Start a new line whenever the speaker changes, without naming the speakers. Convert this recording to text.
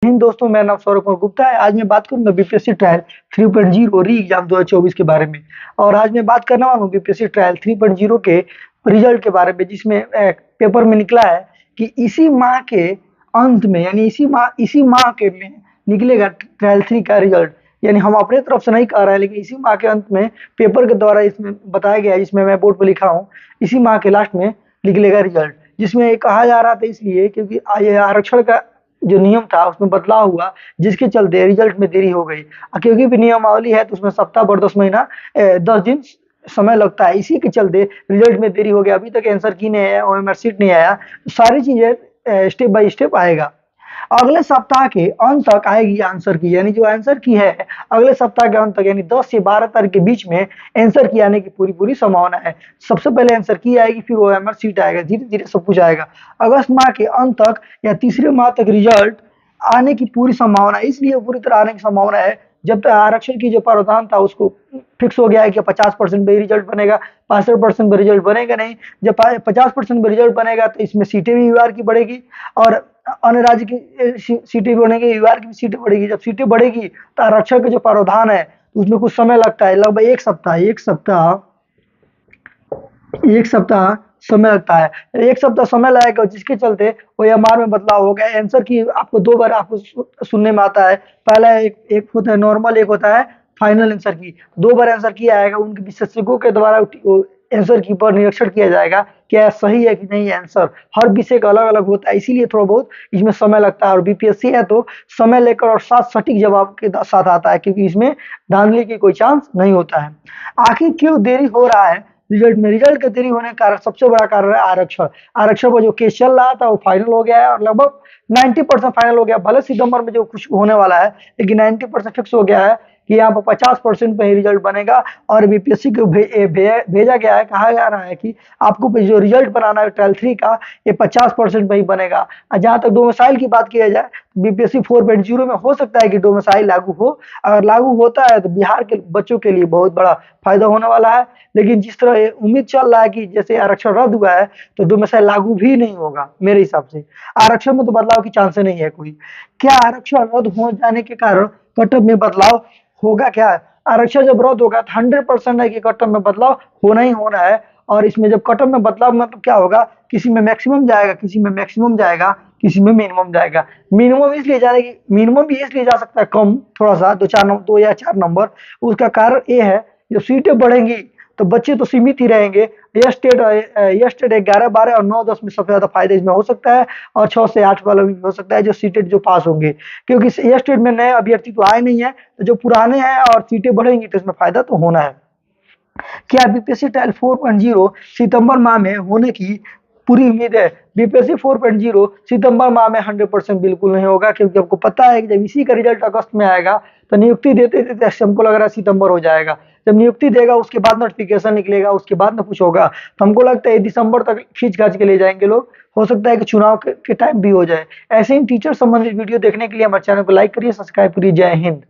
हिंद दोस्तों, मेरा नाम सौरभ कुमार गुप्ता है। आज मैं बात करूंगा बीपीएससी ट्रायल 3.0 री एग्जाम 2024 के बारे में। और आज मैं बात करने वाला हूँ बीपीएससी ट्रायल 3.0 के रिजल्ट के बारे में, जिसमें पेपर में निकला है कि इसी माह के अंत में, यानी इसी माह के में निकलेगा ट्रायल 3 का रिजल्ट। यानी हम अपने तरफ से नहीं कह रहे हैं, लेकिन इसी माह के अंत में पेपर के द्वारा इसमें बताया गया है, जिसमें मैं बोर्ड पर लिखा हूँ इसी माह के लास्ट में निकलेगा रिजल्ट। जिसमें कहा जा रहा था इसलिए क्योंकि आरक्षण का जो नियम था उसमें बदलाव हुआ, जिसके चलते रिजल्ट में देरी हो गई। क्योंकि भी नियमावली है तो उसमें सप्ताह भर 10 महीना 10 दिन समय लगता है, इसी के चलते रिजल्ट में देरी हो गया। अभी तक आंसर की नहीं आया, ओएमआर सीट नहीं आया, तो सारी चीजें स्टेप बाय स्टेप आएगा। अगले सप्ताह के अंत तक आएगी आंसर की, यानी जो आंसर की है अगले सप्ताह के अंत तक, यानी 10 से 12 तारीख के बीच में आंसर की आने की पूरी पूरी संभावना है। सबसे पहले आंसर की आएगी, फिर ओएमआर सीट आएगा, धीरे धीरे सब कुछ आएगा। अगस्त माह के अंत तक या तीसरे माह तक रिजल्ट आने की पूरी संभावना है। इसलिए पूरी तरह आने की संभावना है जब तक आरक्षण की जो प्रावधान था उसको फिक्स हो गया है कि 50% पे रिजल्ट बनेगा, 65% पे रिजल्ट बनेगा नहीं। जब 50% पे रिजल्ट बनेगा तो इसमें सीटें भी यूआर की बढ़ेगी और अन्य राज्य की सीटें भी बढ़ेंगी, यूआर की भी सीटें बढ़ेगी। जब सीटें बढ़ेगी तो आरक्षण का जो प्रावधान है तो उसमें कुछ समय लगता है, लगभग एक सप्ताह समय लगता है। एक सप्ताह समय लगेगा, जिसके चलते ओएमआर में बदलाव हो गया। आंसर की आपको दो बार आपको सुनने में आता है। पहला एक होता है नॉर्मल, एक होता है फाइनल आंसर की। दो बार आंसर किया आएगा, उनके विशेषज्ञों के द्वारा आंसर की पर निरीक्षण किया जाएगा क्या सही है कि नहीं। आंसर हर विषय का अलग अलग होता है, इसीलिए थोड़ा बहुत इसमें समय लगता है। और बीपीएससी है तो समय लेकर और साथ सटीक जवाब के साथ आता है, क्योंकि इसमें धांधली की कोई चांस नहीं होता है। आखिर क्यों देरी हो रहा है रिजल्ट में? रिजल्ट का देरी होने का कारण, सबसे बड़ा कारण है आरक्षण। आरक्षण पर जो केस चल रहा था वो फाइनल हो गया है और लगभग 90% फाइनल हो गया। भले सितंबर में जो कुछ होने वाला है, लेकिन 90% फिक्स हो गया है कि यहाँ पर 50% पे ही रिजल्ट बनेगा। और बीपीएससी को भेजा गया है, कहा जा रहा है कि आपको जो रिजल्ट बनाना है ट्रायल 3 का, ये 50% पे ही बनेगा। जहाँ तक डोमिसाइल की बात किया जाए, बीपीएससी 4.0 में हो सकता है कि डोमिसाइल लागू हो। अगर लागू होता है तो बिहार के बच्चों के लिए बहुत बड़ा फायदा होने वाला है। लेकिन जिस तरह उम्मीद चल रहा है कि जैसे आरक्षण रद्द हुआ है तो डोमिसाइल लागू भी नहीं होगा मेरे हिसाब से। आरक्षण में तो बदलाव की चांस नहीं है कोई। क्या आरक्षण रद्द हो जाने के कारण कटअप में बदलाव होगा? क्या आरक्षण जब रद्द होगा तो 100% है कि कटअप में बदलाव होना ही होना है। और इसमें जब कटअप में बदलाव, मतलब क्या होगा, किसी में मैक्सिमम जाएगा, किसी में मैक्सिमम जाएगा, किसी में मिनिमम जाएगा। मिनिमम भी इसलिए जा सकता है कम, थोड़ा सा 2 या 4 नंबर। उसका कारण ये है, जब सीटें बढ़ेंगी तो बच्चे तो सीमित ही रहेंगे। यह स्टेट 11, 12 और 9, 10 में सबसे ज्यादा फायदा इसमें हो सकता है, और 6 से 8 वाला भी हो सकता है जो सीटें जो पास होंगे। क्योंकि यह स्टेट में नए अभ्यर्थी तो आए नहीं है, तो जो पुराने हैं और सीटें बढ़ेंगी तो इसमें फायदा तो होना है। क्या बीपीएससी ट्रायल 4.0 सितंबर माह में होने की पूरी उम्मीद है? बीपीएससी 4.0 सितंबर माह में 100% बिल्कुल नहीं होगा, क्योंकि आपको पता है कि जब इसी का रिजल्ट अगस्त में आएगा तो नियुक्ति देते देते हमको लग रहा है सितंबर हो जाएगा। जब नियुक्ति देगा उसके बाद नोटिफिकेशन निकलेगा, उसके बाद में कुछ होगा, तो हमको लगता है दिसंबर तक खींच खाच के ले जाएंगे लोग। हो सकता है कि चुनाव के टाइम भी हो जाए। ऐसे ही टीचर संबंधित वीडियो देखने के लिए हमारे चैनल को लाइक करिए, सब्सक्राइब करिए। जय हिंद।